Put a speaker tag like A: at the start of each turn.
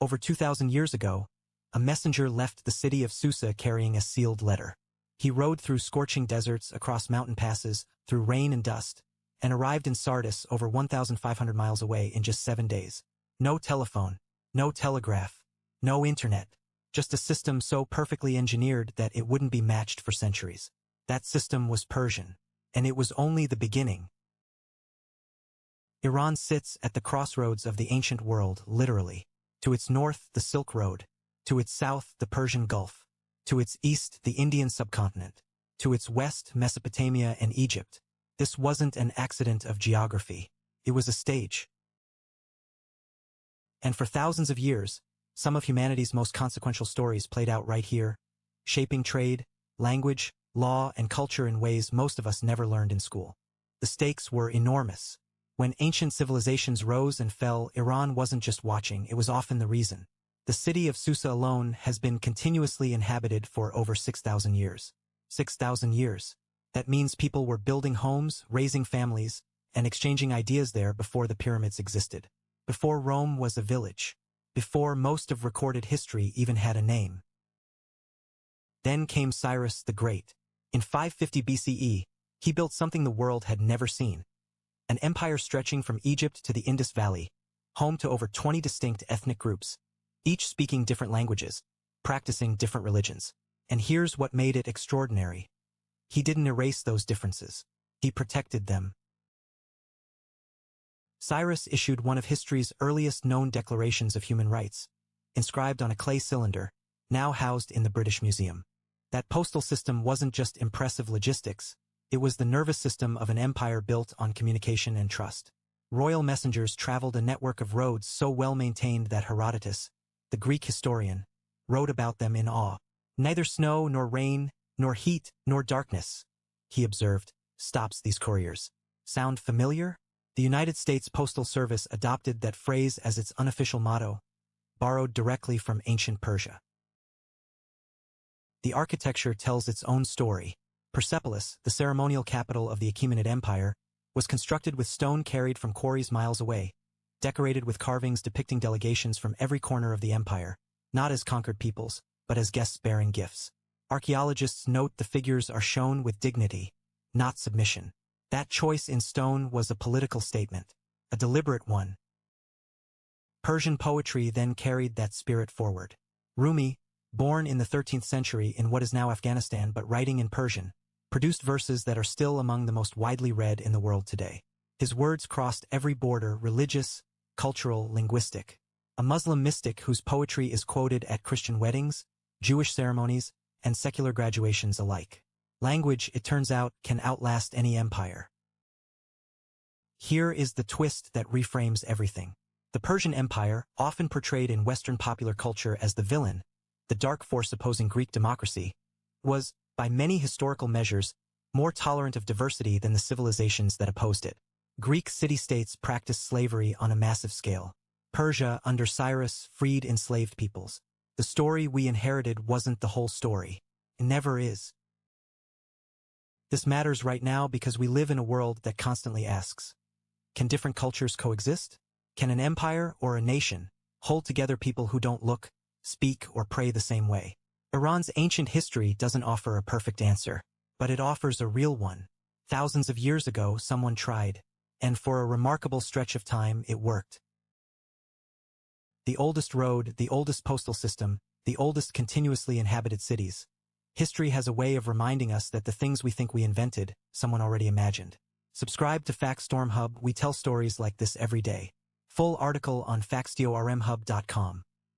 A: Over 2,000 years ago, a messenger left the city of Susa carrying a sealed letter. He rode through scorching deserts, across mountain passes, through rain and dust, and arrived in Sardis over 1,500 miles away in just 7 days. No telephone, no telegraph, no internet, just a system so perfectly engineered that it wouldn't be matched for centuries. That system was Persian, and it was only the beginning. Iran sits at the crossroads of the ancient world, literally. To its north, the Silk Road. To its south, the Persian Gulf. To its east, the Indian subcontinent. To its west, Mesopotamia and Egypt. This wasn't an accident of geography. It was a stage. And for thousands of years, some of humanity's most consequential stories played out right here, shaping trade, language, law, and culture in ways most of us never learned in school. The stakes were enormous. When ancient civilizations rose and fell, Iran wasn't just watching, it was often the reason. The city of Susa alone has been continuously inhabited for over 6,000 years. 6,000 years. That means people were building homes, raising families, and exchanging ideas there before the pyramids existed. Before Rome was a village. Before most of recorded history even had a name. Then came Cyrus the Great. In 550 BCE, he built something the world had never seen. An empire stretching from Egypt to the Indus Valley, home to over 20 distinct ethnic groups, each speaking different languages, practicing different religions. And here's what made it extraordinary. He didn't erase those differences. He protected them. Cyrus issued one of history's earliest known declarations of human rights, inscribed on a clay cylinder, now housed in the British Museum. That postal system wasn't just impressive logistics, it was the nervous system of an empire built on communication and trust. Royal messengers traveled a network of roads so well maintained that Herodotus, the Greek historian, wrote about them in awe. Neither snow nor rain, nor heat nor darkness, he observed, stops these couriers. Sound familiar? The United States Postal Service adopted that phrase as its unofficial motto, borrowed directly from ancient Persia. The architecture tells its own story. Persepolis, the ceremonial capital of the Achaemenid Empire, was constructed with stone carried from quarries miles away, decorated with carvings depicting delegations from every corner of the empire, not as conquered peoples, but as guests bearing gifts. Archaeologists note the figures are shown with dignity, not submission. That choice in stone was a political statement, a deliberate one. Persian poetry then carried that spirit forward. Rumi, born in the 13th century in what is now Afghanistan but writing in Persian, produced verses that are still among the most widely read in the world today. His words crossed every border, religious, cultural, linguistic. A Muslim mystic whose poetry is quoted at Christian weddings, Jewish ceremonies, and secular graduations alike. Language, it turns out, can outlast any empire. Here is the twist that reframes everything. The Persian Empire, often portrayed in Western popular culture as the villain, the dark force opposing Greek democracy, was, by many historical measures, more tolerant of diversity than the civilizations that opposed it. Greek city-states practiced slavery on a massive scale. Persia, under Cyrus, freed enslaved peoples. The story we inherited wasn't the whole story. It never is. This matters right now because we live in a world that constantly asks, can different cultures coexist? Can an empire or a nation hold together people who don't look, speak, or pray the same way? Iran's ancient history doesn't offer a perfect answer, but it offers a real one. Thousands of years ago, someone tried, and for a remarkable stretch of time, it worked. The oldest road, the oldest postal system, the oldest continuously inhabited cities. History has a way of reminding us that the things we think we invented, someone already imagined. Subscribe to factstormhub, we tell stories like this every day. Full article on factstormhub.com.